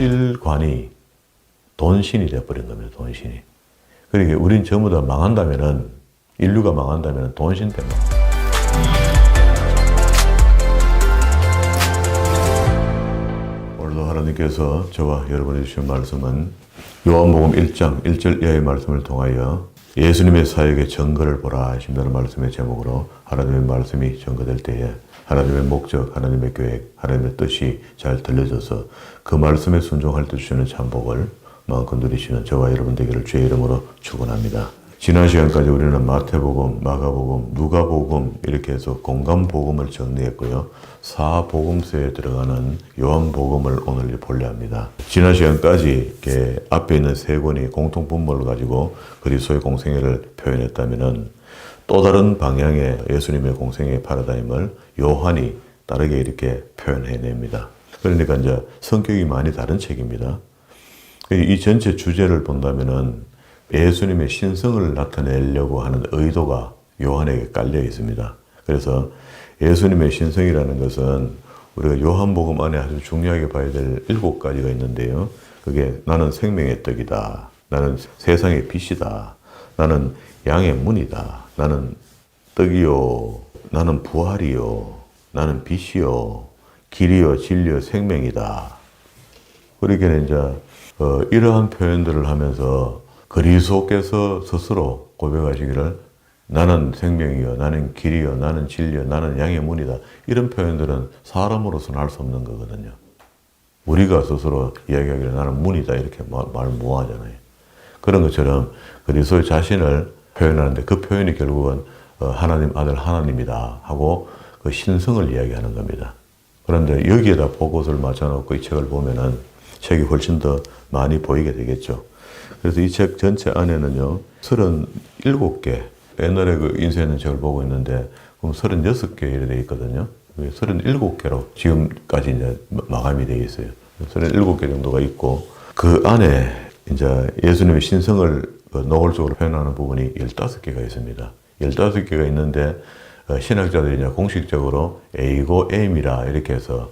물질관이 돈신이 되어버린 겁니다. 돈신이. 그러니까 우린 전부 다 망한다면은, 인류가 망한다면 돈신 때문에. 오늘도 하나님께서 저와 여러분이 주신 말씀은 요한복음 1장 1절 이하의 말씀을 통하여 예수님의 사역의 증거를 보라 하신다는 말씀의 제목으로 하나님의 말씀이 증거될 때에 하나님의 목적, 하나님의 계획, 하나님의 뜻이 잘 들려져서 그 말씀에 순종할 때 주시는 참복을 마음껏 누리시는 저와 여러분 되기를 주의 이름으로 축원합니다. 지난 시간까지 우리는 마태복음, 마가복음, 누가복음 이렇게 해서 공감복음을 정리했고요. 사복음서에 들어가는 요한복음을 오늘 보려 합니다. 지난 시간까지 이렇게 앞에 있는 세 권이 공통분모를 가지고 그리스도의 공생애를 표현했다면은 또 다른 방향의 예수님의 공생애의 파라다임을 요한이 다르게 이렇게 표현해냅니다. 그러니까 이제 성격이 많이 다른 책입니다. 이 전체 주제를 본다면은 예수님의 신성을 나타내려고 하는 의도가 요한에게 깔려 있습니다. 그래서 예수님의 신성이라는 것은 우리가 요한복음 안에 아주 중요하게 봐야 될 7가지가 있는데요. 그게 나는 생명의 떡이다. 나는 세상의 빛이다. 나는 양의 문이다. 나는 떡이요. 나는 부활이요. 나는 빛이요. 길이요. 진리요. 생명이다. 그러니까 이제 이러한 표현들을 하면서 그리스도께서 스스로 고백하시기를 나는 생명이요, 나는 길이요, 나는 진리요, 나는 양의 문이다. 이런 표현들은 사람으로서는 할 수 없는 거거든요. 우리가 스스로 이야기하기를 나는 문이다 이렇게 말 못하잖아요. 그런 것처럼 그리스도의 자신을 표현하는데 그 표현이 결국은 하나님 아들 하나님이다 하고 그 신성을 이야기하는 겁니다. 그런데 여기에다 포커스를 맞춰놓고 이 책을 보면은 책이 훨씬 더 많이 보이게 되겠죠. 그래서 이 책 전체 안에는요, 37개, 옛날에 그 인쇄하는 책을 보고 있는데, 그럼 36개 이렇게 되어 있거든요. 37개로 지금까지 이제 마감이 되어 있어요. 37개 정도가 있고, 그 안에 이제 예수님의 신성을 노골적으로 표현하는 부분이 15개가 있습니다. 15개가 있는데, 신학자들이 이제 공식적으로 A고 M이라 이렇게 해서,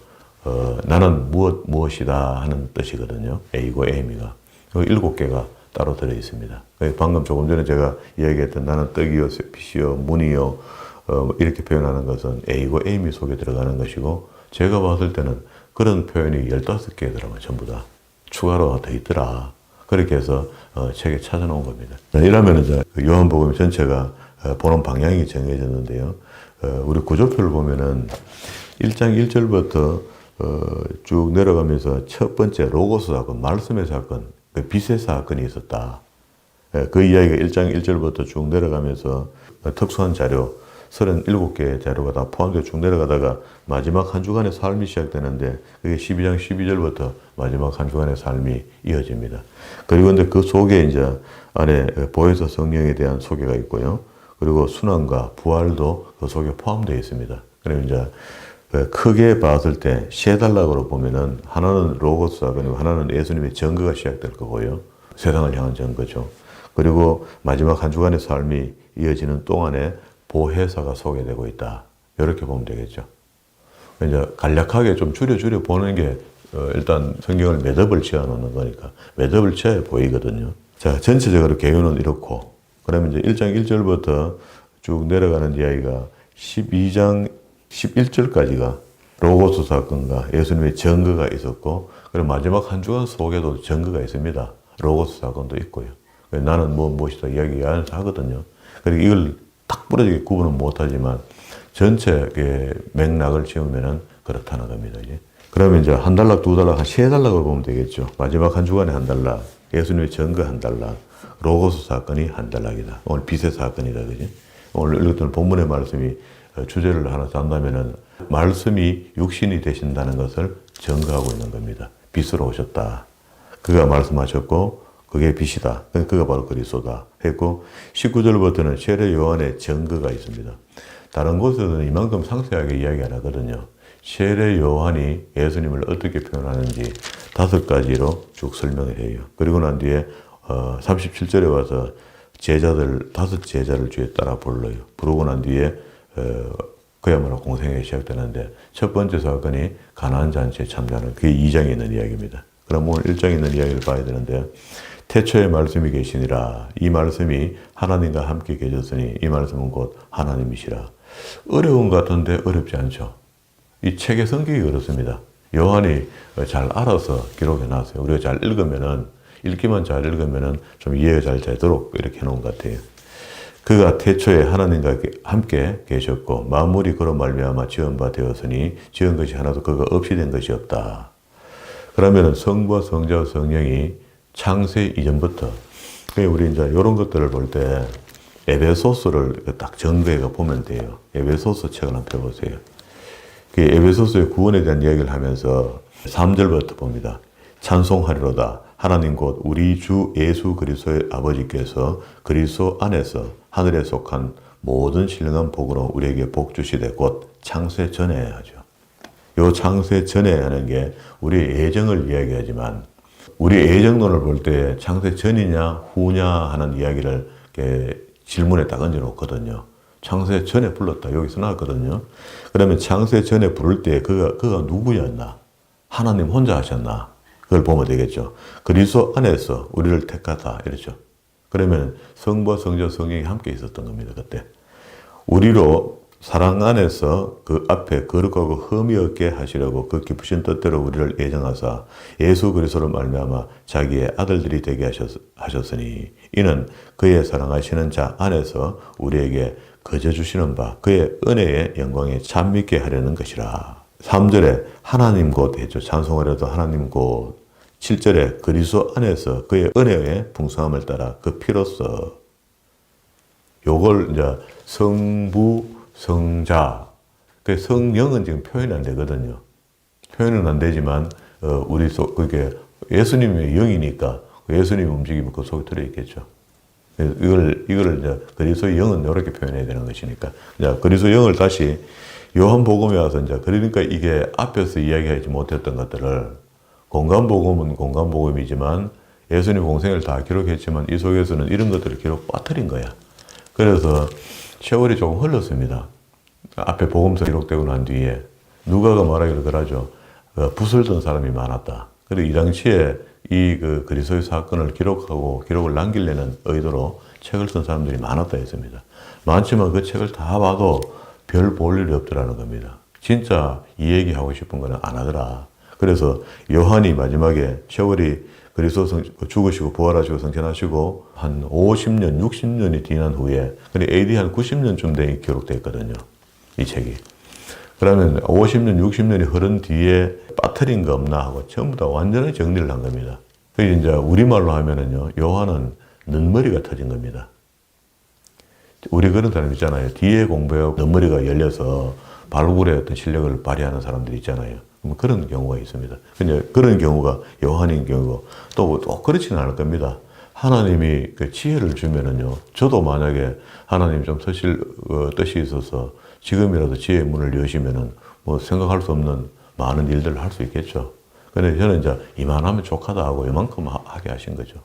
나는 무엇이다 하는 뜻이거든요. A고 M이가. 7개가 따로 들어 있습니다. 방금 조금 전에 제가 이야기했던 나는 떡이요, 빛이요, 문이요, 이렇게 표현하는 것은 A고 M이 속에 들어가는 것이고, 제가 봤을 때는 그런 표현이 15개더라고요. 전부 다. 추가로 더 있더라. 그렇게 해서 책에 찾아놓은 겁니다. 이러면 이제 요한복음 전체가 보는 방향이 정해졌는데요. 우리 구조표를 보면은 1장 1절부터 쭉 내려가면서 첫 번째 로고스 사건, 말씀의 사건, 그 빛의 사건이 있었다. 그 이야기가 1장 1절부터 쭉 내려가면서 특수한 자료, 37개의 자료가 다 포함되어 쭉 내려가다가 마지막 한 주간의 삶이 시작되는데 그게 12장 12절부터 마지막 한 주간의 삶이 이어집니다. 그리고 근데 그 속에 이제 안에 보혜사 성령에 대한 소개가 있고요. 그리고 순환과 부활도 그 속에 포함되어 있습니다. 그러면 이제 크게 봤을 때 세 단락으로 보면은 하나는 로고스 사건이고 하나는 예수님의 증거가 시작될 거고요. 세상을 향한 증거죠. 그리고 마지막 한 주간의 삶이 이어지는 동안에 보혜사가 소개되고 있다. 이렇게 보면 되겠죠. 이제 간략하게 좀 줄여 보는 게 일단 성경을 매듭을 지어 놓는 거니까 매듭을 지어야 보이거든요. 자, 전체적으로 개요는 이렇고 그러면 이제 1장 1절부터 쭉 내려가는 이야기가 12장 11절까지가 로고스 사건과 예수님의 증거가 있었고 그리고 마지막 한 주간 속에도 증거가 있습니다. 로고스 사건도 있고요. 나는 무엇이다 이야기 하거든요. 그리고 이걸 딱 부러지게 구분은 못하지만 전체 맥락을 지으면은 그렇다는 겁니다. 이제. 그러면 이제 한 단락, 두 단락, 한 세 단락을 보면 되겠죠. 마지막 한 주간에 한 단락, 예수님의 증거 한 단락, 로고스 사건이 한 단락이다. 오늘 빛의 사건이다. 그지? 오늘 읽었던 본문의 말씀이 주제를 하나 딴다면은 말씀이 육신이 되신다는 것을 증거하고 있는 겁니다. 빛으로 오셨다. 그가 말씀하셨고 그게 빛이다. 그가 바로 그리스도다 했고 19절부터는 세례 요한의 증거가 있습니다. 다른 곳에서는 이만큼 상세하게 이야기 안 하거든요. 세례 요한이 예수님을 어떻게 표현하는지 5가지로 쭉 설명을 해요. 그리고 난 뒤에 37절에 와서 제자들 5제자를 주에 따라 불러요. 부르고 난 뒤에 그야말로 공생애가 시작되는데 첫 번째 사건이 가나안 잔치에 참여하는 그게 2장에 있는 이야기입니다. 그럼 오늘 1장에 있는 이야기를 봐야 되는데 태초에 말씀이 계시니라. 이 말씀이 하나님과 함께 계셨으니 이 말씀은 곧 하나님이시라. 어려운 것 같은데 어렵지 않죠. 이 책의 성격이 그렇습니다. 요한이 잘 알아서 기록해 놨어요. 우리가 잘 읽으면은, 읽기만 잘 읽으면은 좀 이해가 잘 되도록 이렇게 해놓은 것 같아요. 그가 태초에 하나님과 함께 계셨고 만물이 그로 말미암아 지은 바 되었으니 지은 것이 하나도 그가 없이 된 것이 없다. 그러면은 성부와 성자와 성령이 창세 이전부터, 우리 이제 이런 것들을 볼 때 에베소서를 딱 정배가 보면 돼요. 에베소서 책을 한번 펴보세요. 그 에베소서의 구원에 대한 이야기를 하면서 3절부터 봅니다. 찬송하리로다. 하나님 곧 우리 주 예수 그리스도의 아버지께서 그리스도 안에서 하늘에 속한 모든 신령한 복으로 우리에게 복 주시되 곧 창세 전에 하죠. 요 창세 전에 하는 게 우리의 예정을 이야기하지만 우리의 예정론을 볼 때 창세 전이냐 후냐 하는 이야기를 이렇게 질문에 딱 얹어놓거든요. 창세 전에 불렀다. 여기서 나왔거든요. 그러면 창세 전에 부를 때 그가 누구였나? 하나님 혼자 하셨나? 그걸 보면 되겠죠. 그리스도 안에서 우리를 택하다. 이렇죠. 그러면 성부와 성자 성령이 함께 있었던 겁니다. 그때. 우리로 사랑 안에서 그 앞에 거룩하고 흠이 없게 하시려고 그 기쁘신 뜻대로 우리를 예정하사 예수 그리스도로 말미암아 자기의 아들들이 되게 하셨으니 이는 그의 사랑하시는 자 안에서 우리에게 거저 주시는 바 그의 은혜의 영광에 참밌게 하려는 것이라. 3절에 하나님 곧 했죠. 찬송을 해도 하나님 곧. 7절에 그리스도 안에서 그의 은혜의 풍성함을 따라 그 피로써 요걸 이제 성부 성자, 그 성령은 지금 표현이 안 되거든요. 표현은 안 되지만 우리 속 그게 예수님의 영이니까 예수님 움직이면 그 속에 들어 있겠죠. 이걸 이제 그리스도의 영은 이렇게 표현해야 되는 것이니까. 자, 그리스도의 영을 다시 요한복음에 와서 이제 그러니까 이게 앞에서 이야기하지 못했던 것들을 공간복음은 공간복음이지만 예수님 공생을 다 기록했지만 이 속에서는 이런 것들을 기록 빠뜨린 거야. 그래서 세월이 조금 흘렀습니다. 앞에 복음서 기록되고 난 뒤에 누가가 말하기를 그러죠. 붓을 든 사람이 많았다. 그리고 이 당시에 이 그리스도의 사건을 기록하고 기록을 남기려는 의도로 책을 쓴 사람들이 많았다 했습니다. 많지만 그 책을 다 봐도 별 볼 일이 없더라는 겁니다. 진짜 이 얘기하고 싶은 거는 안 하더라. 그래서 요한이 마지막에 세월이 그리스도 죽으시고 부활하시고 승천하시고 한 50년, 60년이 지난 후에 AD 한 90년쯤 돼 기록되어 있거든요. 이 책이. 그러면 50년, 60년이 흐른 뒤에 빠뜨린 거 없나 하고 전부 다 완전히 정리를 한 겁니다. 그래서 이제 우리말로 하면은요, 요한은 눈머리가 터진 겁니다. 우리 그런 사람 있잖아요. 뒤에 공부하고 눈머리가 열려서 발굴의 어떤 실력을 발휘하는 사람들이 있잖아요. 그런 경우가 있습니다. 근데 그런 경우가 요한인 경우고 또 그렇지는 않을 겁니다. 하나님이 그 지혜를 주면은요, 저도 만약에 하나님 좀 서실 뜻이 있어서 지금이라도 지혜의 문을 여시면은 뭐 생각할 수 없는 많은 일들을 할 수 있겠죠. 근데 저는 이제 이만하면 족하다 하고 이만큼 하게 하신 거죠.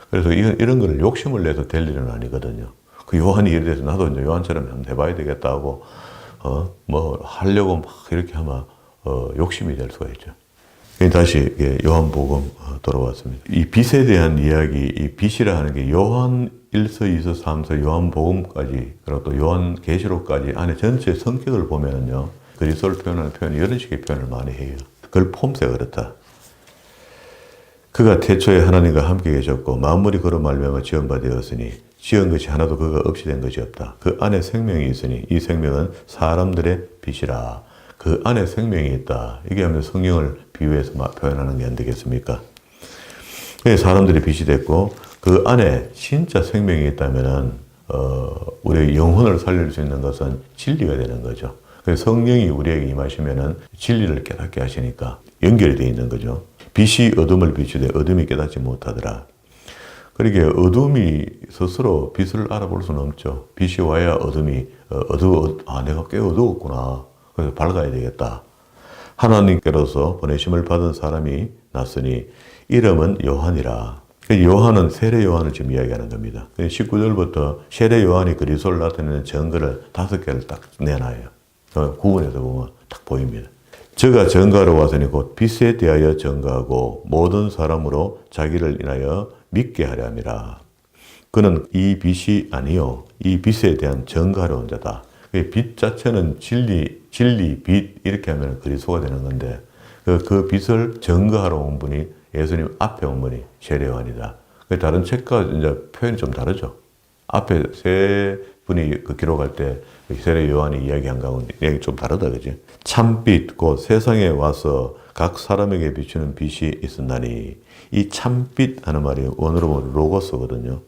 그래서 이런 거를 욕심을 내서 될 일은 아니거든요. 그 요한이 예를 들어서 나도 이제 요한처럼 한번 해봐야 되겠다 하고 뭐 하려고 막 이렇게 하면 욕심이 될 수가 있죠. 다시 요한복음 돌아왔습니다. 이 빛에 대한 이야기, 이 빛이라 하는 게 요한 1서, 2서, 3서, 요한복음까지 그리고 또 요한계시록까지 안에 전체 성격을 보면은요, 그리스도를 표현하는 표현이 이런 식의 표현을 많이 해요. 그걸 폼새가 그렇다. 그가 태초에 하나님과 함께 계셨고 만물이 그로 말미암아 지은 바 되었으니 지은 것이 하나도 그가 없이 된 것이 없다. 그 안에 생명이 있으니 이 생명은 사람들의 빛이라. 그 안에 생명이 있다. 이게 하면 성령을 비유해서 표현하는 게 안 되겠습니까? 사람들이 빛이 됐고 그 안에 진짜 생명이 있다면은 우리의 영혼을 살릴 수 있는 것은 진리가 되는 거죠. 그래서 성령이 우리에게 임하시면은 진리를 깨닫게 하시니까 연결이 되어 있는 거죠. 빛이 어둠을 비추되 어둠이 깨닫지 못하더라. 그러게 어둠이 스스로 빛을 알아볼 수는 없죠. 빛이 와야 어둠이 내가 꽤 어두웠구나. 그래서 밝아야 되겠다. 하나님께로서 보내심을 받은 사람이 났으니 이름은 요한이라. 요한은 세례 요한을 지금 이야기하는 겁니다. 19절부터 세례 요한이 그리스도를 나타내는 증거를 5개를 딱 내놔요. 구원에서 보면 딱 보입니다. 저가 전가로 와서니 곧 빛에 대하여 전가하고 모든 사람으로 자기를 인하여 믿게 하려 함이라. 그는 이 빛이 아니요 이 빛에 대한 전가로 온 자다. 빛 자체는 진리, 빛 이렇게 하면 그리스도가 되는 건데 그 빛을 전가하러 온 분이 예수님 앞에 온 분이 세례 요한이다. 다른 책과 이제 표현이 좀 다르죠. 앞에 세 분이 그 기록할 때 세례 요한이 이야기한 거하고는 이야기 좀 다르다, 그지? 참빛, 곧 세상에 와서 각 사람에게 비추는 빛이 있었나니 이 참빛 하는 말이 원어로 보면 로고스거든요.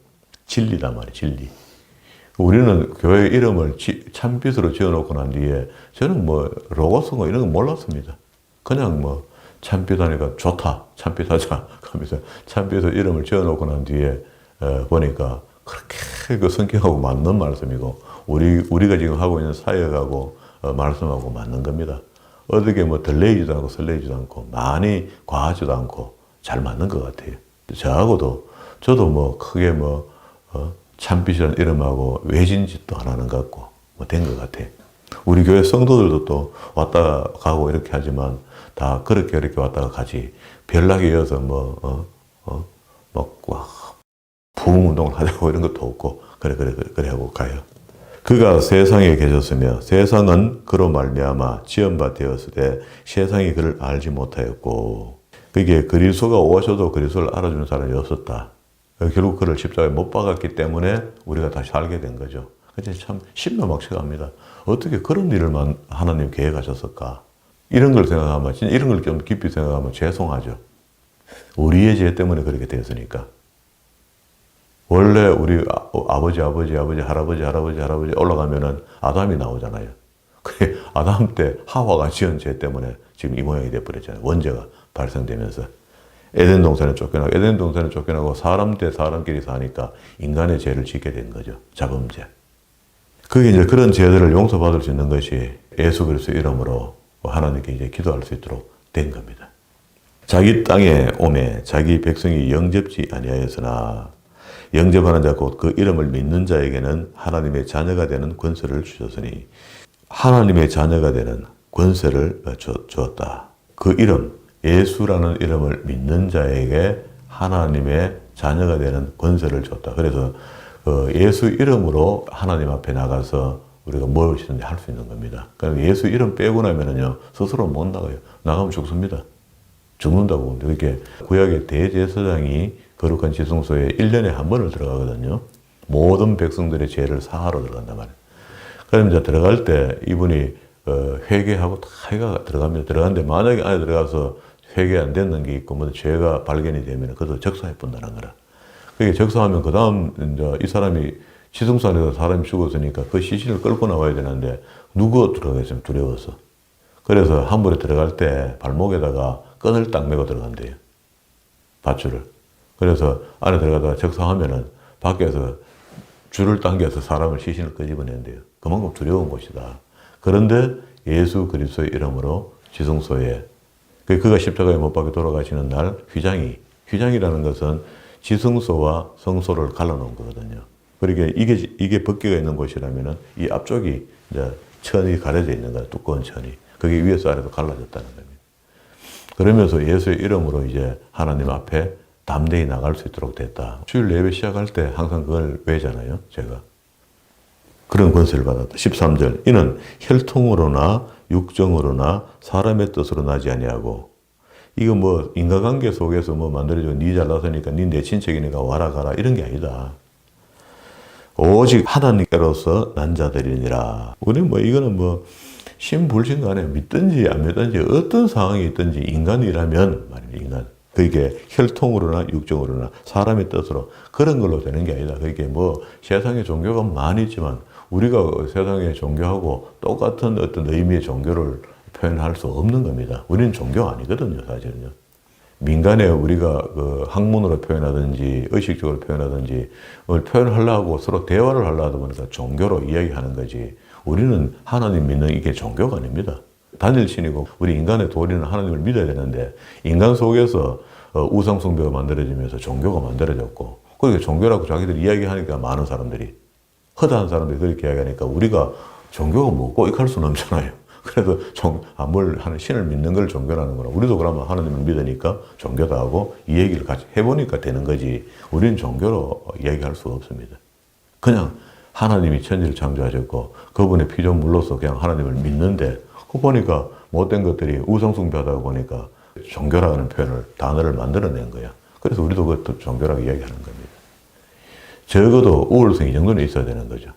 진리란 말이에요, 진리. 우리는 교회 이름을 참빛으로 지어놓고 난 뒤에 저는 뭐 로고스고 이런 거 몰랐습니다. 그냥 뭐 참빛 하니까 좋다, 참빛 하자 하면서 참빛으로 이름을 지어놓고 난 뒤에 보니까 그렇게 그 성경하고 맞는 말씀이고 우리가 지금 하고 있는 사역하고 말씀하고 맞는 겁니다. 어떻게 뭐 덜레이지도 않고 설레이지도 않고 많이 과하지도 않고 잘 맞는 것 같아요. 저도 뭐 크게 뭐 참빛이라는 이름하고 외진 짓도 안 하는 것 같고 뭐 된 것 같아요. 우리 교회 성도들도 또 왔다 가고 이렇게 하지만 다 그렇게 왔다가 가지 별나게 이어서 부흥 운동을 하자고 이런 것도 없고 그래 하고 가요. 그가 세상에 계셨으며 세상은 그로 말미암아 지은 바 되었으되 세상이 그를 알지 못하였고 그게 그리스도가 오셔도 그리스도를 알아주는 사람이 없었다. 결국 그를 십자가에 못 박았기 때문에 우리가 다시 살게 된 거죠. 그래서 참 신묘막측합니다. 어떻게 그런 일을만 하나님 계획하셨을까? 이런 걸 생각하면 진짜 이런 걸 좀 깊이 생각하면 죄송하죠. 우리의 죄 때문에 그렇게 됐으니까. 원래 우리 아버지, 할아버지 올라가면은 아담이 나오잖아요. 그래, 아담 때 하와가 지은 죄 때문에 지금 이 모양이 돼버렸잖아요. 원죄가 발생되면서. 에덴 동산에 쫓겨나고 사람 대 사람끼리 사니까 인간의 죄를 짓게 된 거죠. 자범죄. 그게 이제 그런 죄들을 용서받을 수 있는 것이 예수 그리스도 이름으로 하나님께 이제 기도할 수 있도록 된 겁니다. 자기 땅에 오매 자기 백성이 영접지 아니하였으나 영접하는 자 곧 그 이름을 믿는 자에게는 하나님의 자녀가 되는 권세를 주셨으니 하나님의 자녀가 되는 권세를 주었다. 그 이름 예수라는 이름을 믿는 자에게 하나님의 자녀가 되는 권세를 줬다. 그래서 예수 이름으로 하나님 앞에 나가서 우리가 무엇이든지 할 수 있는 겁니다. 그러니까 예수 이름 빼고 나면은요 스스로 못 나가요. 나가면 죽습니다. 죽는다고 봅니다. 이렇게 구약의 대제사장이 거룩한 지성소에 1년에 한 번을 들어가거든요. 모든 백성들의 죄를 사하러 들어간단 말이에요. 그럼 이제 들어갈 때 이분이 회개하고 다 해가 들어갑니다. 들어가는데 만약에 안에 들어가서 회개 안 됐는 게 있고 뭐 죄가 발견이 되면 그것도 적사해 본다는 거라. 그게 적사하면 그 다음 이제 이 사람이 지성소 안에서 사람이 죽었으니까 그 시신을 끌고 나와야 되는데 누구 들어가겠으면 두려워서. 그래서 한 번에 들어갈 때 발목에다가 끈을 딱 메고 들어간대요. 밧줄을. 그래서 안에 들어가다가 적사하면은 밖에서 줄을 당겨서 사람을 시신을 끄집어낸대요. 그만큼 두려운 곳이다. 그런데 예수 그리스도의 이름으로 지성소에 그가 십자가에 못 박혀 돌아가시는 날 휘장이라는 것은 지성소와 성소를 갈라놓은 거거든요. 그러니까 이게 벗겨가 있는 곳이라면은 이 앞쪽이 이제 천이 가려져 있는 거야. 두꺼운 천이. 그게 위에서 아래로 갈라졌다는 겁니다. 그러면서 예수의 이름으로 이제 하나님 앞에 담대히 나갈 수 있도록 됐다. 주일 예배 시작할 때 항상 그걸 외잖아요. 제가. 그런 권세를 받았다. 13절. 이는 혈통으로나 육정으로나 사람의 뜻으로 나지 아니하고 이거 뭐 인간관계 속에서 뭐 만들어지고 니 잘났으니까 니 내 친척이니까 와라 가라 이런 게 아니다. 오직 하나님께로서 난 자들이니라. 우리 뭐 이거는 뭐 신불신 간에 믿든지 안 믿든지 어떤 상황이 있든지 인간이라면 말입니다. 인간. 그게 혈통으로나 육정으로나 사람의 뜻으로 그런 걸로 되는 게 아니다. 그게 뭐 세상에 종교가 많이 있지만 우리가 세상의 종교하고 똑같은 어떤 의미의 종교를 표현할 수 없는 겁니다. 우리는 종교 아니거든요, 사실은요. 민간에 우리가 그 학문으로 표현하든지 의식적으로 표현하든지 뭘 표현하려고 서로 대화를 하려다 보니까 종교로 이야기하는 거지. 우리는 하나님 믿는 이게 종교가 아닙니다. 단일신이고 우리 인간의 도리는 하나님을 믿어야 되는데 인간 속에서 우상숭배가 만들어지면서 종교가 만들어졌고 그렇게 종교라고 자기들이 이야기하니까 많은 사람들이 허다한 사람들이 그렇게 이야기하니까 우리가 종교가 뭐고 이렇게 할 수는 없잖아요. 그래도 뭘 하는 신을 믿는 걸 종교라는 거라. 우리도 그러면 하나님을 믿으니까 종교도 하고 이 얘기를 같이 해보니까 되는 거지. 우리는 종교로 얘기할 수가 없습니다. 그냥 하나님이 천지를 창조하셨고 그분의 피조물로서 그냥 하나님을 믿는데 그 보니까 못된 것들이 우상숭배하다고 보니까 종교라는 단어를 만들어낸 거야. 그래서 우리도 그것도 종교라고 이야기하는 겁니다. 적어도 우월성이 이 정도는 있어야 되는 거죠.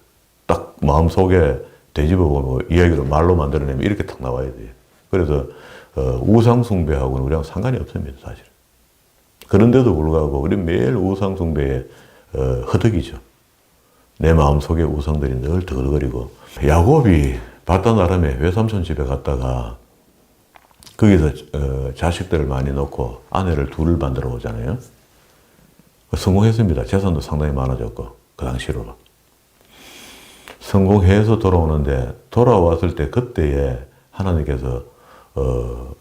딱 마음속에 되짚어보고 이야기로 말로 만들어내면 이렇게 탁 나와야 돼요. 그래서 우상숭배하고는 우리랑 상관이 없습니다, 사실. 그런데도 불구하고 우리 매일 우상숭배에 허덕이죠. 내 마음속에 우상들이 늘 드글거리고 야곱이 바단 아람에 외삼촌 집에 갔다가 거기서 자식들을 많이 놓고 아내를 둘을 만들어 오잖아요. 성공했습니다. 재산도 상당히 많아졌고 그 당시로. 성공해서 돌아오는데 돌아왔을 때 그때에 하나님께서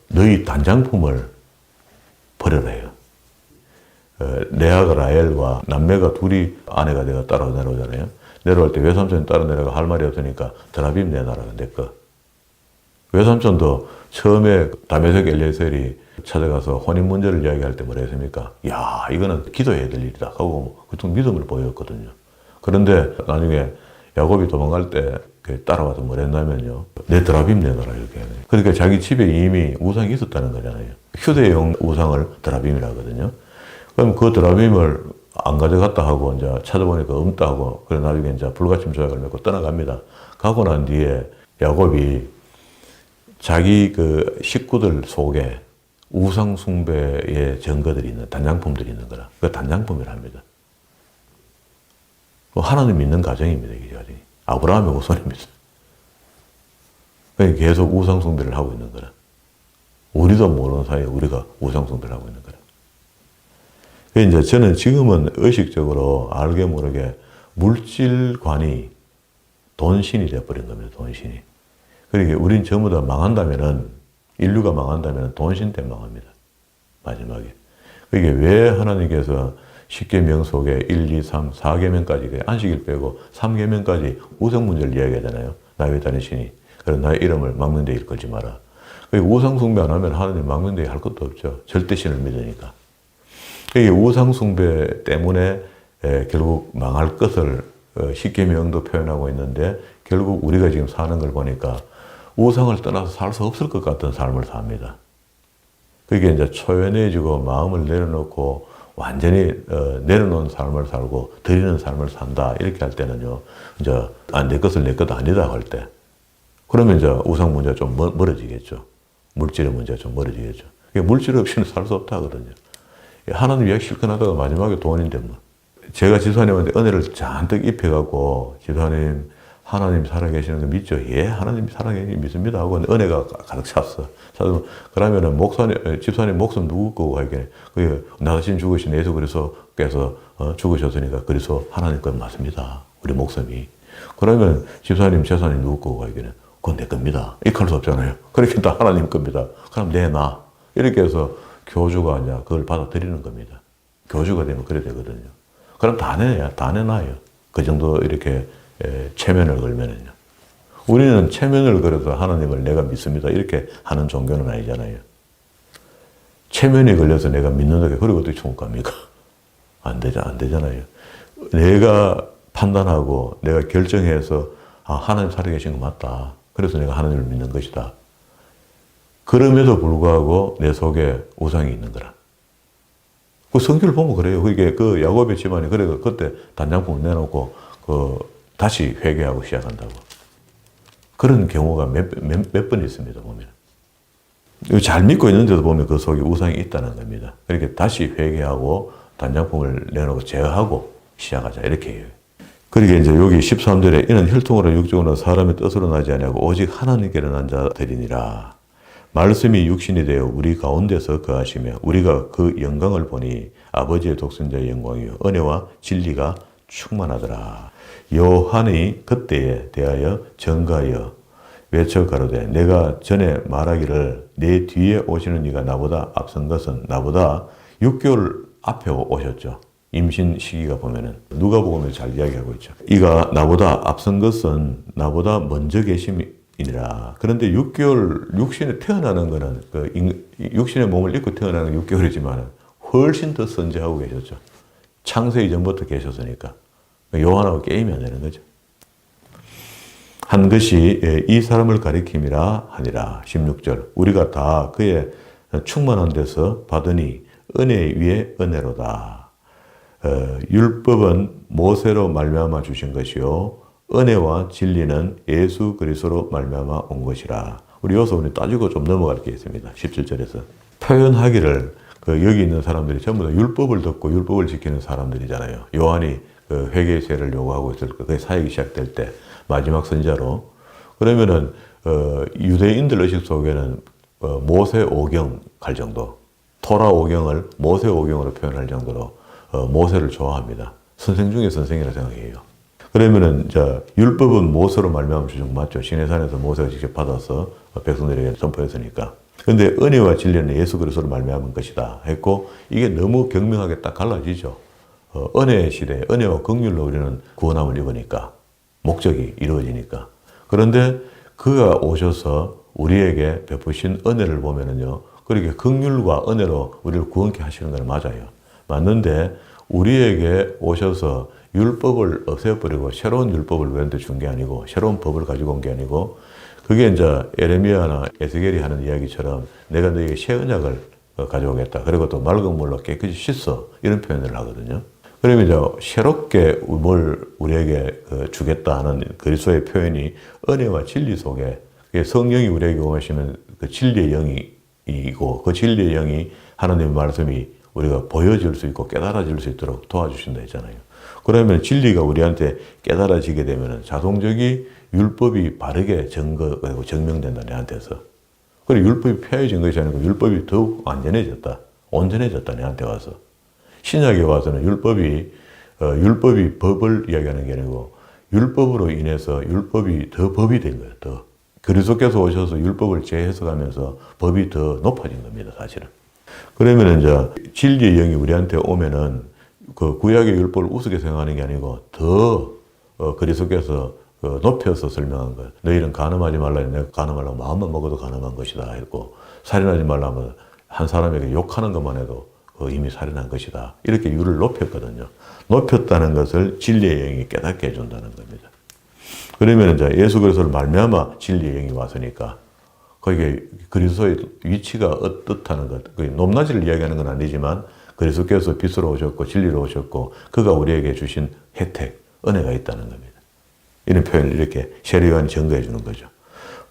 너희 단장품을 버려라 해요. 레아가 라헬과 남매가 둘이 아내가 내가 따라 내려오잖아요. 내려올 때 외삼촌이 따라 내려가 할 말이 없으니까 드라빔 내놔라 내 거. 외삼촌도 처음에 다메섹 엘리에셀이 찾아가서 혼인 문제를 이야기할 때 뭐라 했습니까? 야, 이거는 기도해야 될 일이다 하고 그쪽 믿음을 보였거든요. 그런데 나중에 야곱이 도망갈 때 따라와서 뭘 했냐면요. 내 드라빔 내놔라 이렇게 하네요. 그러니까 자기 집에 이미 우상이 있었다는 거잖아요. 휴대용 우상을 드라빔이라 하거든요. 그럼 그 드라빔을 안 가져갔다 하고 이제 찾아보니까 없다 하고 그래 나중에 이제 불가침 조약을 맺고 떠나갑니다. 가고 난 뒤에 야곱이 자기 그 식구들 속에 우상 숭배의 증거들이 있는 단장품들이 있는 거라. 그 단장품이라 합니다. 하나님 믿는 가정입니다. 이 가정이. 아브라함의 후손입니다. 계속 우상 숭배를 하고 있는 거라. 우리도 모르는 사이에 우리가 우상 숭배를 하고 있는 거라. 이제 저는 지금은 의식적으로 알게 모르게 물질관이 돈신이 되어버린 겁니다. 돈신이. 그러니까 우린 전부 다 망한다면은, 인류가 망한다면 돈신 때문에 망합니다. 마지막에. 그게 왜 하나님께서 10계명 속에 1, 2, 3, 4계명까지, 안식일 빼고 3계명까지 우상 문제를 이야기하잖아요. 나의 다니시니. 그래서 나의 이름을 망명대에 일걸지 마라. 우상숭배 안 하면 하나님 망명대에 할 것도 없죠. 절대 신을 믿으니까. 이게 우상숭배 때문에 결국 망할 것을 10계명도 표현하고 있는데 결국 우리가 지금 사는 걸 보니까 우상을 떠나서 살 수 없을 것 같은 삶을 삽니다. 그게 이제 초연해지고 마음을 내려놓고 완전히 내려놓은 삶을 살고 드리는 삶을 산다 이렇게 할 때는요. 이제 내 것을 내 것 아니다 할 때 그러면 이제 우상 문제가 좀 멀어지겠죠. 물질의 문제가 좀 멀어지겠죠. 물질 없이는 살 수 없다 하거든요. 하나님 이야기 실컷 하다가 마지막에 돈인데 뭐. 제가 지수하님한테 은혜를 잔뜩 입혀갖고 지수하님 하나님 살아계시는 거 믿죠? 예, 하나님 살아계시는 거 믿습니다 하고 은혜가 가득 찼어. 그러면은 집사님 목숨 누구 거고 하겠네. 그게 나 대신 죽으신 예수 그래서 죽으셨으니까 그래서 하나님 건 맞습니다. 우리 목숨이. 그러면 집사님 재산이 누구 거고 하겠네. 그건 내 겁니다. 이렇게 할 수 없잖아요. 그렇게 다 하나님 겁니다. 그럼 내놔. 이렇게 해서 교주가 이제 그걸 받아들이는 겁니다. 교주가 되면 그래 되거든요. 그럼 다 내놔요. 그 정도 이렇게 체면을 걸면은요. 우리는 체면을 걸어서 하나님을 내가 믿습니다. 이렇게 하는 종교는 아니잖아요. 체면이 걸려서 내가 믿는다고 그리고 어떻게 천국 갑니까? 안 되잖아요. 내가 판단하고 내가 결정해서 하나님 살아계신 거 맞다. 그래서 내가 하나님을 믿는 것이다. 그럼에도 불구하고 내 속에 우상이 있는 거라. 그 성경을 보면 그래요. 그게 그 야곱의 집안이 그래도 그때 단장품을 내놓고 다시 회개하고 시작한다고. 그런 경우가 몇 번 있습니다, 보면. 잘 믿고 있는데도 보면 그 속에 우상이 있다는 겁니다. 이렇게 다시 회개하고 단장품을 내놓고 제어하고 시작하자. 이렇게 해요. 그러게 이제 여기 13절에 이는 혈통으로 육적으로 사람의 뜻으로 나지 아니하고 오직 하나님께로 난 자들이니라. 말씀이 육신이 되어 우리 가운데서 거하시며 우리가 그 영광을 보니 아버지의 독생자의 영광이요 은혜와 진리가 충만하더라. 요한이 그때에 대하여 전가하여 외쳐 가로되 내가 전에 말하기를 내 뒤에 오시는 이가 나보다 앞선 것은 나보다 6개월 앞에 오셨죠. 임신 시기가 보면은 누가복음에 잘 이야기하고 있죠. 이가 나보다 앞선 것은 나보다 먼저 계심이 이니라. 그런데 6개월 육신에 태어나는 거는 육신의 몸을 입고 태어나는 6개월이지만 훨씬 더 선지하고 계셨죠. 창세 이전부터 계셨으니까. 요한하고 게임이 안 되는 거죠. 한 것이 이 사람을 가리킴이라 하니라. 16절. 우리가 다 그의 충만한 데서 받으니 은혜 위에 은혜로다. 율법은 모세로 말미암아 주신 것이요 은혜와 진리는 예수 그리스도로 말미암아 온 것이라. 우리 여기서 따지고 좀 넘어갈 게 있습니다. 17절에서 표현하기를 여기 있는 사람들이 전부 다 율법을 듣고 율법을 지키는 사람들이잖아요. 요한이 회개의 세를 요구하고 있을 때, 그 사역이 시작될 때 마지막 선지자로. 그러면은 유대인들 의식 속에는 모세 오경 갈 정도, 토라 오경을 모세 오경으로 표현할 정도로 모세를 좋아합니다. 선생 중에 선생이라 생각해요. 그러면은 율법은 모세로 말미암아 주신 거 맞죠? 시내산에서 모세가 직접 받아서 백성들에게 선포했으니까. 근데 은혜와 진리는 예수 그리스도로 말미암은 것이다 했고, 이게 너무 경명하게 딱 갈라지죠. 은혜의 시대에 은혜와 긍휼로 우리는 구원함을 입으니까, 목적이 이루어지니까. 그런데 그가 오셔서 우리에게 베푸신 은혜를 보면은요, 그렇게 긍휼과 은혜로 우리를 구원케 하시는 건 맞아요. 맞는데 우리에게 오셔서 율법을 없애버리고 새로운 율법을 우리한테 준 게 아니고, 새로운 법을 가지고 온 게 아니고, 그게 이제 에레미야나 에스겔이 하는 이야기처럼 내가 너에게 새 언약을 가져오겠다. 그리고 또 맑은 물로 깨끗이 씻어. 이런 표현을 하거든요. 그러면 이제 새롭게 뭘 우리에게 주겠다 하는 그리스도의 표현이 은혜와 진리 속에, 성령이 우리에게 오시면 그 진리의 영이고, 그 진리의 영이 하나님의 말씀이 우리가 보여질 수 있고 깨달아질 수 있도록 도와주신다 했잖아요. 그러면 진리가 우리한테 깨달아지게 되면 자동적이 율법이 바르게 증명된다, 내한테서. 그리고 율법이 폐해진 것이 아니고 율법이 더욱 완전해졌다, 온전해졌다, 내한테 와서. 신약에 와서는 율법이 법을 이야기하는 게 아니고 율법으로 인해서 율법이 더 법이 된 거예요. 더 그리스도께서 오셔서 율법을 재해석하면서 법이 더 높아진 겁니다, 사실은. 그러면 이제 진리의 영이 우리한테 오면은 그 구약의 율법을 우습게 생각하는 게 아니고 더 그리스도께서 높여서 설명한 거예요. 너희는 간음하지 말라. 내가 간음하려고 마음만 먹어도 간음한 것이다 했고, 살인하지 말라면 한 사람에게 욕하는 것만 해도 이미 살인한 것이다. 이렇게 율을 높였거든요. 높였다는 것을 진리의 영이 깨닫게 해준다는 겁니다. 그러면 이제 예수 그리스도를 말미암아 진리의 영이 왔으니까 거기에 그리스도의 위치가 어떻다는 것, 높낮이를 이야기하는 건 아니지만 그리스도께서 빛으로 오셨고 진리로 오셨고 그가 우리에게 주신 혜택, 은혜가 있다는 겁니다. 이런 표현을 이렇게 세례요한이 증거해 주는 거죠.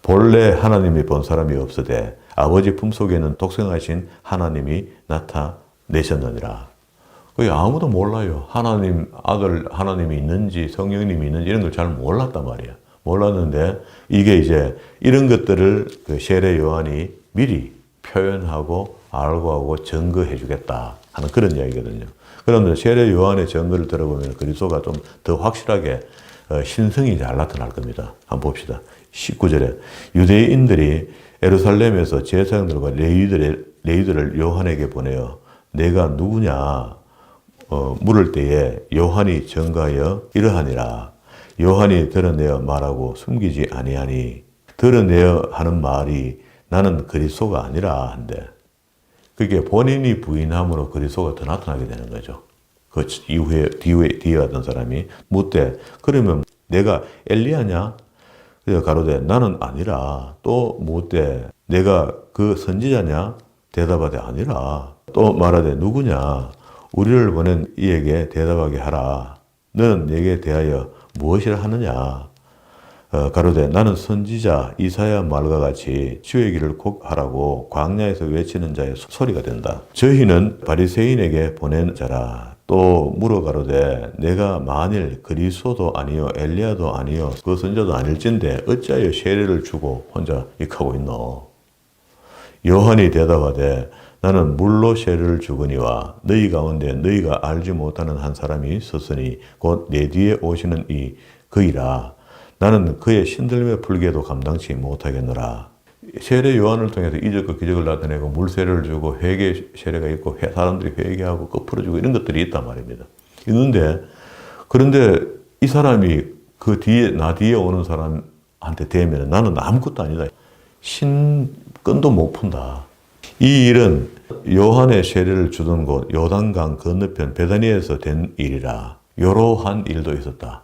본래 하나님이 본 사람이 없으되 아버지 품속에는 독생하신 하나님이 나타내셨느니라. 거기 아무도 몰라요. 하나님, 아들 하나님이 있는지 성령님이 있는지 이런 걸 잘 몰랐단 말이야. 몰랐는데 이게 이제 이런 것들을 그 세례 요한이 미리 표현하고 알고 하고 증거해 주겠다 하는 그런 이야기거든요. 그런데 세례 요한의 증거를 들어보면 그리스도가 좀 더 확실하게 신성이 잘 나타날 겁니다. 한번 봅시다. 19절에 유대인들이 예루살렘에서 제사장들과 레위들을 요한에게 보내어 내가 누구냐 물을 때에 요한이 증거하여 이러하니라. 요한이 드러내어 말하고 숨기지 아니하니 드러내어 하는 말이 나는 그리스도가 아니라 한데, 그게 본인이 부인함으로 그리스도가 더 나타나게 되는 거죠. 그 이후에 뒤에 왔던 사람이 묻되 그러면 내가 엘리야냐? 그래서 가로되 나는 아니라. 또 묻되 내가 그 선지자냐? 대답하되 아니라. 또 말하되 누구냐? 우리를 보낸 이에게 대답하게 하라. 너는 내게 대하여 무엇이라 하느냐? 가로되 나는 선지자 이사야 말과 같이 주의 길을 곧 하라고 광야에서 외치는 자의 소리가 된다. 저희는 바리새인에게 보낸 자라. 또 물어 가로되 내가 만일 그리스도도 아니요 엘리야도 아니요 그 선지자도 아닐진데 어찌하여 세례를 주고 혼자 익하고 있노? 요한이 대답하되 나는 물로 세례를 주거니와 너희 가운데 너희가 알지 못하는 한 사람이 섰으니 곧 내 뒤에 오시는 이 그이라. 나는 그의 신들매 풀기에도 감당치 못하겠노라. 세례 요한을 통해서 이적과 기적을 나타내고 물세례를 주고 회개 세례가 있고 사람들이 회개하고 꺼풀어주고 이런 것들이 있단 말입니다. 있는데 그런데 이 사람이 그 뒤에 나 뒤에 오는 사람 한테 대면 나는 아무것도 아니다. 신끈도 못 푼다. 이 일은 요한의 세례를 주던 곳 요단강 건너편 베다니에서 된 일이라 이러한 일도 있었다.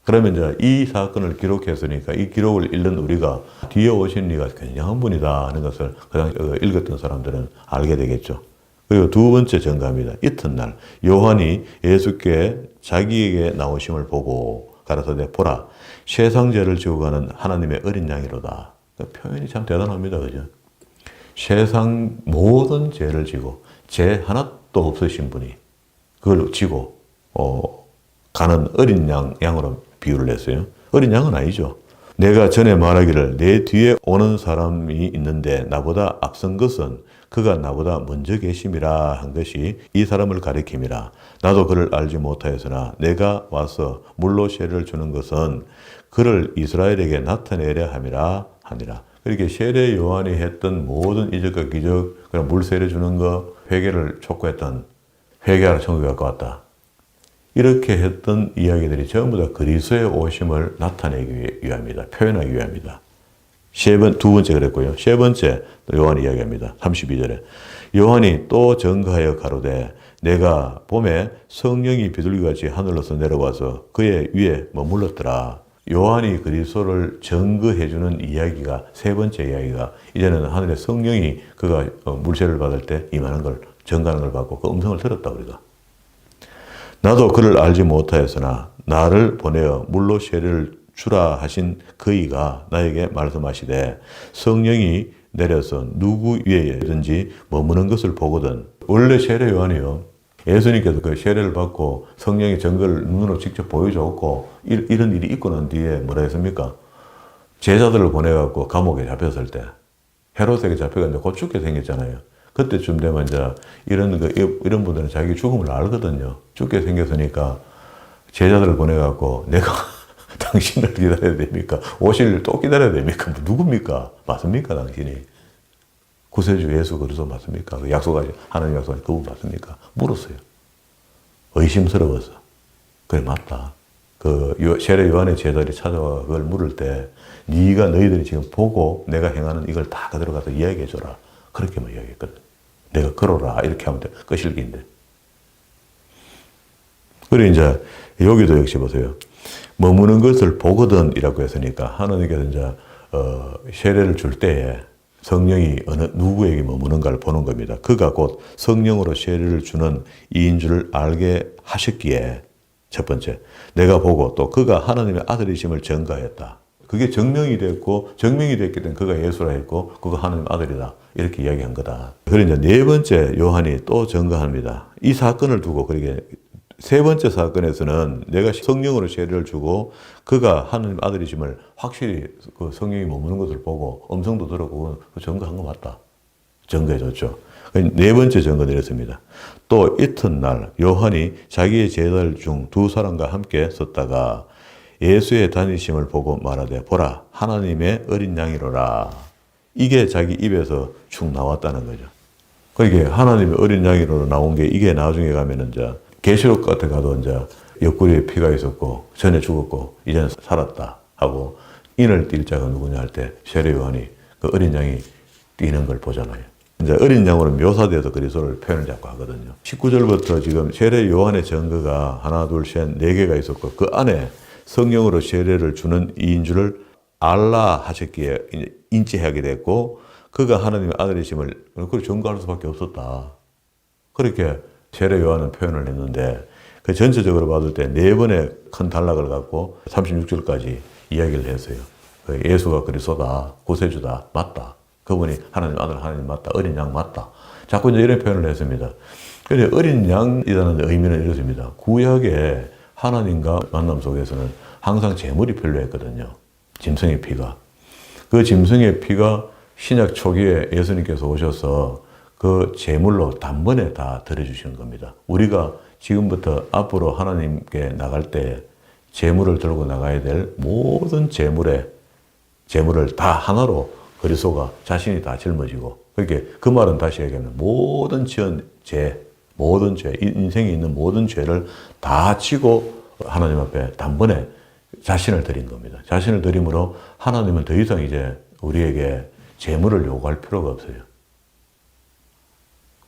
그러면 이제 이 사건을 기록했으니까 이 기록을 읽는 우리가 뒤에 오신 이가 굉장한 분이다 하는 것을 그냥 읽었던 사람들은 알게 되겠죠. 그리고 두 번째 증거입니다. 이튿날 요한이 예수께 자기에게 나오심을 보고 가라사대 보라 세상 죄를 지고 가는 하나님의 어린 양이로다. 그러니까 표현이 참 대단합니다. 그죠? 세상 모든 죄를 지고 죄 하나도 없으신 분이 그걸 지고 가는 어린 양으로 비유를 했어요. 어린 양은 아니죠. 내가 전에 말하기를 내 뒤에 오는 사람이 있는데 나보다 앞선 것은 그가 나보다 먼저 계심이라 한 것이 이 사람을 가리킴이라. 나도 그를 알지 못하였으나 내가 와서 물로 세례를 주는 것은 그를 이스라엘에게 나타내려 함이라 하니라. 그렇게 세례 요한이 했던 모든 이적과 기적, 그냥 물 세례 주는 거, 회개를 촉구했던 회개하라 천국에 갖고 왔다. 이렇게 했던 이야기들이 전부 다 그리스도의 오심을 나타내기 위함이다. 표현하기 위함이다. 두 번째 그랬고요. 세 번째 요한이 이야기합니다. 32절에 요한이 또 증거하여 가로되 내가 봄에 성령이 비둘기같이 하늘로서 내려와서 그의 위에 머물렀더라. 요한이 그리스도를 증거해주는 이야기가 세 번째 이야기가 이제는 하늘의 성령이 그가 물세를 받을 때 임하는 걸 증거하는 걸 받고 그 음성을 들었다 우리가. 나도 그를 알지 못하였으나 나를 보내어 물로 세례를 주라 하신 그이가 나에게 말씀하시되 성령이 내려서 누구 위에든지 머무는 것을 보거든. 원래 세례 요한이요. 예수님께서 그 세례를 받고 성령의 증거를 눈으로 직접 보여줬고 이런 일이 있고 난 뒤에 뭐라 했습니까? 제자들을 보내갖고 감옥에 잡혔을 때 헤롯에게 잡혀갔는데 곧 죽게 생겼잖아요. 그때쯤 되면 이제 이런 분들은 자기 죽음을 알거든요. 죽게 생겼으니까 제자들을 보내갖고 내가 당신을 기다려야 됩니까? 오실 일 또 기다려야 됩니까? 누굽니까? 맞습니까? 당신이? 구세주 예수 그리스도 맞습니까? 그 약속하신 하나님 약속하신 그분 맞습니까? 물었어요. 의심스러워서. 그래 맞다. 그 세례 요한의 제자들이 찾아와 그걸 물을 때 너희들이 지금 보고 내가 행하는 이걸 다 그대로 가서 이야기해줘라. 그렇게만 이야기했거든. 내가 그러라 이렇게 하면 돼. 끝일기인데. 그리고 이제 여기도 역시 보세요. 머무는 것을 보거든 이라고 했으니까 하나님께서 이제 세례를 줄 때에 성령이 어느 누구에게 머무는가를 보는 겁니다. 그가 곧 성령으로 세례를 주는 이인 줄을 알게 하셨기에 첫 번째 내가 보고 또 그가 하나님의 아들이심을 증거하였다. 그게 증명이 됐고 정명이 됐기 때문에 그가 예수라 했고 그가 하나님의 아들이다. 이렇게 이야기한 거다. 그리고 이제 네 번째 요한이 또 증거합니다. 이 사건을 두고 그렇게 세 번째 사건에서는 내가 성령으로 세례를 주고 그가 하나님 아들이심을 확실히 그 성령이 머무는 것을 보고 음성도 들었고 증거한 거 맞다. 증거해줬죠. 네 번째 증거 드렸습니다. 또 이튿날 요한이 자기의 제자들 중 두 사람과 함께 섰다가 예수의 다니심을 보고 말하되 보라 하나님의 어린 양이로라. 이게 자기 입에서 축 나왔다는 거죠. 그러니까 하나님의 어린 양이로 나온 게 이게 나중에 가면은 이제 계시록 같은 가도 이제 옆구리에 피가 있었고 전에 죽었고 이제는 살았다 하고 인을 띌 자가 누구냐 할 때 세례 요한이 그 어린 양이 뛰는 걸 보잖아요. 이제 어린 양으로 묘사돼서 그리스도를 표현을 자꾸 하거든요. 19절부터 지금 세례 요한의 증거가 하나, 둘, 셋, 네 개가 있었고 그 안에 성령으로 세례를 주는 이인 줄을 알라 하셨기에 인지하게 됐고 그가 하나님의 아들이심을 그걸 증거할 수밖에 없었다. 그렇게 세례 요한은 표현을 했는데 그 전체적으로 봤을 때 네 번의 큰 단락을 갖고 36절까지 이야기를 했어요. 예수가 그리스도다, 구세주다, 맞다. 그분이 하나님 아들 하나님 맞다, 어린 양 맞다. 자꾸 이제 이런 표현을 했습니다. 그런데 어린 양이라는 의미는 이렇습니다. 구약의 하나님과 만남 속에서는 항상 제물이 필요했거든요. 짐승의 피가. 그 짐승의 피가 신약 초기에 예수님께서 오셔서 그 제물로 단번에 다 드려주시는 겁니다. 우리가 지금부터 앞으로 하나님께 나갈 때 제물을 들고 나가야 될 모든 제물을 다 하나로 그리스도가 자신이 다 짊어지고 그렇게 그 말은 다시 얘기하면 모든 죄, 인생에 있는 모든 죄를 다 지고 하나님 앞에 단번에 자신을 드린 겁니다. 자신을 드림으로 하나님은 더 이상 이제 우리에게 재물을 요구할 필요가 없어요.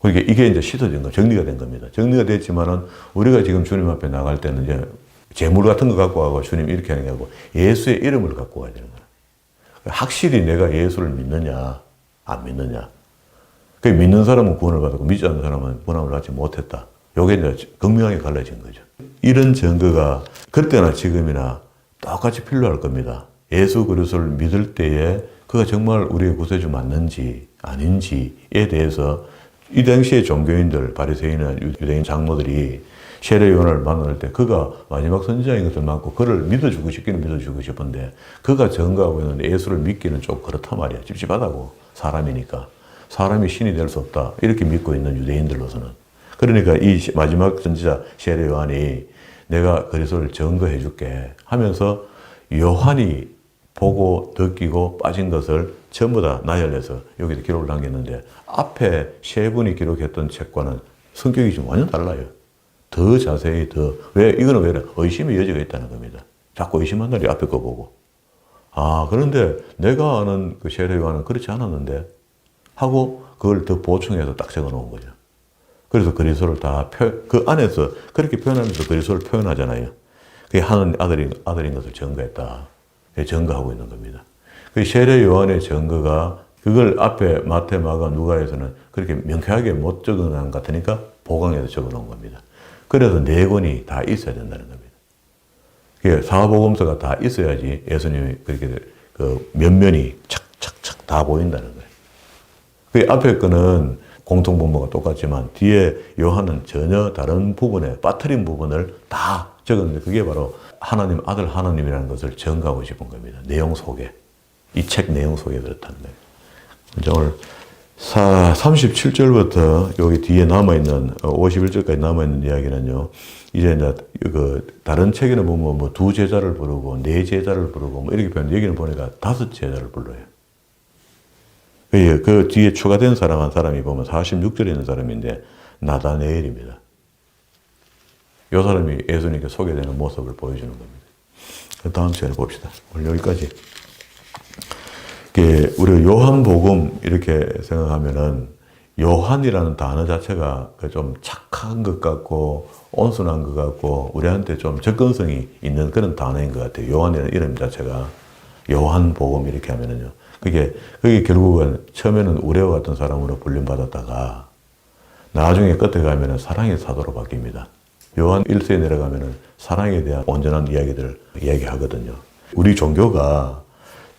그러니까 이게 이제 씻어진 거, 정리가 된 겁니다. 정리가 됐지만은 우리가 지금 주님 앞에 나갈 때는 이제 재물 같은 거 갖고 가고 주님 이렇게 하는 게 아니고 예수의 이름을 갖고 가야 되는 거예요. 확실히 내가 예수를 믿느냐, 안 믿느냐. 그 믿는 사람은 구원을 받았고 믿지 않는 사람은 구원을 받지 못했다. 요게 이제 극명하게 갈라진 거죠. 이런 증거가 그때나 지금이나 똑같이 필요할 겁니다. 예수 그리스도를 믿을 때에 그가 정말 우리의 구세주 맞는지 아닌지에 대해서 이 당시의 종교인들, 바리새인이나 유대인 장로들이 세례 요한을 만날 때 그가 마지막 선지자인 것을 믿고 그를 믿어주고 싶기는 믿어주고 싶은데 그가 증거하고 있는 예수를 믿기는 좀 그렇단 말이야. 찝찝하다고. 사람이니까. 사람이 신이 될 수 없다. 이렇게 믿고 있는 유대인들로서는. 그러니까 이 마지막 선지자 세례 요한이 내가 그리스도를 증거해 줄게 하면서 요한이 보고 느끼고 빠진 것을 전부 다 나열해서 여기서 기록을 남겼는데 앞에 세 분이 기록했던 책과는 성격이 좀 완전 달라요. 더 자세히 왜 이거는 왜 의심의 여지가 있다는 겁니다. 자꾸 의심한 날이 앞에 거 보고 그런데 내가 아는 그 세례 요한은 그렇지 않았는데 하고 그걸 더 보충해서 딱 적어 놓은 거죠. 그래서 그리스도를 그 안에서 그렇게 표현하면서 그리스도를 표현하잖아요. 그게 하는 아들인 것을 증거했다. 증거하고 있는 겁니다. 그 세례 요한의 증거가 그걸 앞에 마태, 마가, 누가에서는 그렇게 명쾌하게 못 적어놓은 것 같으니까 보강해서 적어 놓은 겁니다. 그래서 네 권이 다 있어야 된다는 겁니다. 사복음서가 다 있어야지 예수님이 그렇게 그 면면이 착착착 다 보인다는 거예요. 그 앞에 거는 공통분모가 똑같지만 뒤에 요한은 전혀 다른 부분에 빠뜨린 부분을 다 적었는데 그게 바로 하나님 아들 하나님이라는 것을 증거하고 싶은 겁니다. 내용 속에. 이 책 내용 속에 그렇다는 거예요. 이제 오늘 37절부터 여기 뒤에 남아있는 51절까지 남아있는 이야기는요. 이제 그 다른 책에는 보면 뭐 두 제자를 부르고 네 제자를 부르고 뭐 이렇게 표현. 여기는 보니까 다섯 제자를 불러요. 그 뒤에 추가된 사람 한 사람이 보면 46절에 있는 사람인데 나다네엘입니다. 이 사람이 예수님께 소개되는 모습을 보여주는 겁니다. 그 다음 시간에 봅시다. 오늘 여기까지. 우리 요한복음 이렇게 생각하면은 요한이라는 단어 자체가 좀 착한 것 같고 온순한 것 같고 우리한테 좀 접근성이 있는 그런 단어인 것 같아요. 요한이라는 이름 자체가 요한복음 이렇게 하면은요. 그게 결국은 처음에는 우레와 같은 사람으로 불림받았다가 나중에 끝에 가면은 사랑의 사도로 바뀝니다. 요한 1세에 내려가면은 사랑에 대한 온전한 이야기들을 이야기하거든요. 우리 종교가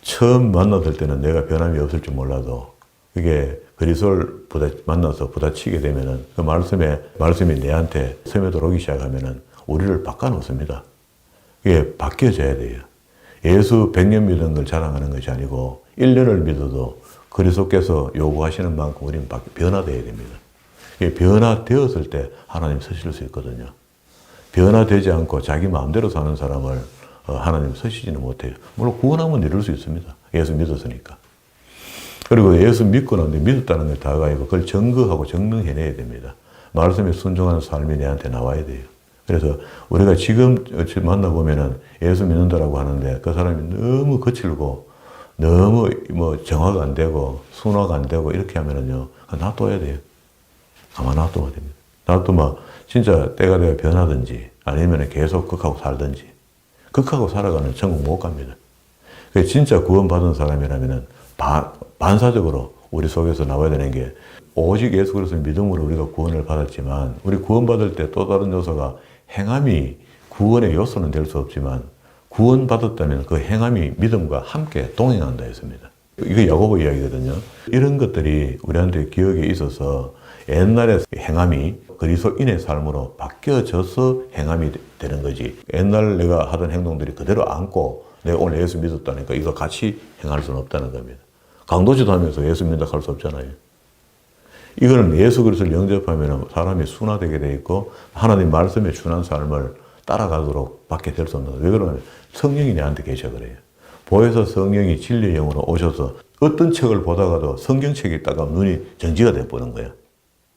처음 만났을 때는 내가 변함이 없을 줄 몰라도 그게 그리스도를 만나서 부딪히게 되면은 그 말씀이 내한테 스며들어 오기 시작하면은 우리를 바꿔놓습니다. 그게 바뀌어져야 돼요. 예수 100년 믿은 걸 자랑하는 것이 아니고 1년을 믿어도 그리스도께서 요구하시는 만큼 우리는 변화되어야 됩니다. 변화되었을 때 하나님 쓰실 수 있거든요. 변화되지 않고 자기 마음대로 사는 사람을 하나님 쓰시지는 못해요. 물론 구원하면 이룰 수 있습니다. 예수 믿었으니까. 그리고 예수 믿고 나는데 믿었다는 게 다가 아니고 그걸 증거하고 증명해내야 됩니다. 말씀에 순종하는 삶이 내한테 나와야 돼요. 그래서 우리가 지금 만나보면은 예수 믿는다라고 하는데 그 사람이 너무 거칠고 너무 정화가 안 되고 순화가 안 되고 이렇게 하면은요. 놔둬야 돼요. 가만 놔둬야 됩니다. 놔두면 진짜 때가 되어 변하든지 아니면 계속 극하고 살든지 극하고 살아가는 천국 못 갑니다. 진짜 구원받은 사람이라면은 반사적으로 우리 속에서 나와야 되는 게 오직 예수 그리스도의 믿음으로 우리가 구원을 받았지만 우리 구원받을 때 또 다른 요소가 행함이 구원의 요소는 될 수 없지만 구원받았다면 그 행함이 믿음과 함께 동행한다 했습니다. 이거 야고보 이야기거든요. 이런 것들이 우리한테 기억에 있어서 옛날에 행함이 그리스도인의 삶으로 바뀌어져서 행함이 되는 거지. 옛날 내가 하던 행동들이 그대로 안고 내가 오늘 예수 믿었다니까 이거 같이 행할 수는 없다는 겁니다. 강도짓 하면서 예수 믿는다 할 수 없잖아요. 이거는 예수 그리스도를 영접하면 사람이 순화되게 돼 있고 하나님 말씀에 준한 삶을 따라가도록 받게 될 수 없는 거예요. 왜 그러냐면 성령이 내한테 계셔 그래요. 보혜사 성령이 진리의 영으로 오셔서 어떤 책을 보다가도 성경책에 있다가 눈이 정지가 돼버리는 거예요.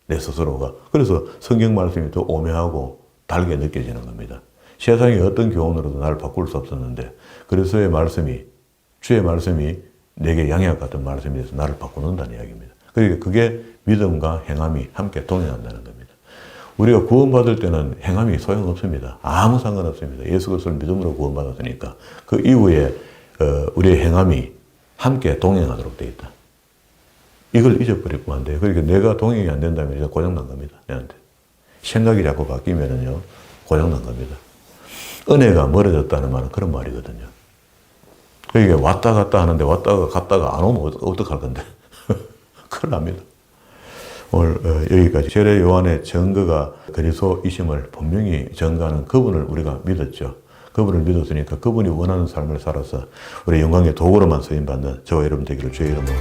내 스스로가. 그래서 성경 말씀이 더 오묘하고 달게 느껴지는 겁니다. 세상의 어떤 교훈으로도 나를 바꿀 수 없었는데 그리스도의 말씀이 주의 말씀이 내게 양약 같은 말씀이 돼서 나를 바꾸는다는 이야기입니다. 그러니까 그게 믿음과 행함이 함께 동행한다는 겁니다. 우리가 구원받을 때는 행함이 소용없습니다. 아무 상관없습니다. 예수 그리스도를 믿음으로 구원받았으니까 그 이후에 우리의 행함이 함께 동행하도록 되어 있다. 이걸 잊어버리면 안 돼요. 그러니까 내가 동행이 안 된다면 이제 고장난 겁니다. 내한테. 생각이 자꾸 바뀌면은요, 고장난 겁니다. 은혜가 멀어졌다는 말은 그런 말이거든요. 그러니까 왔다 갔다 하는데 왔다가 갔다가 안 오면 어떡할 건데. 큰일 납니다. 오늘 여기까지 세례 요한의 증거가 그리스도이심을 분명히 증거하는 그분을 우리가 믿었죠. 그분을 믿었으니까 그분이 원하는 삶을 살아서 우리 영광의 도구로만 쓰임받는 저와 여러분 되기를 주의 이름으로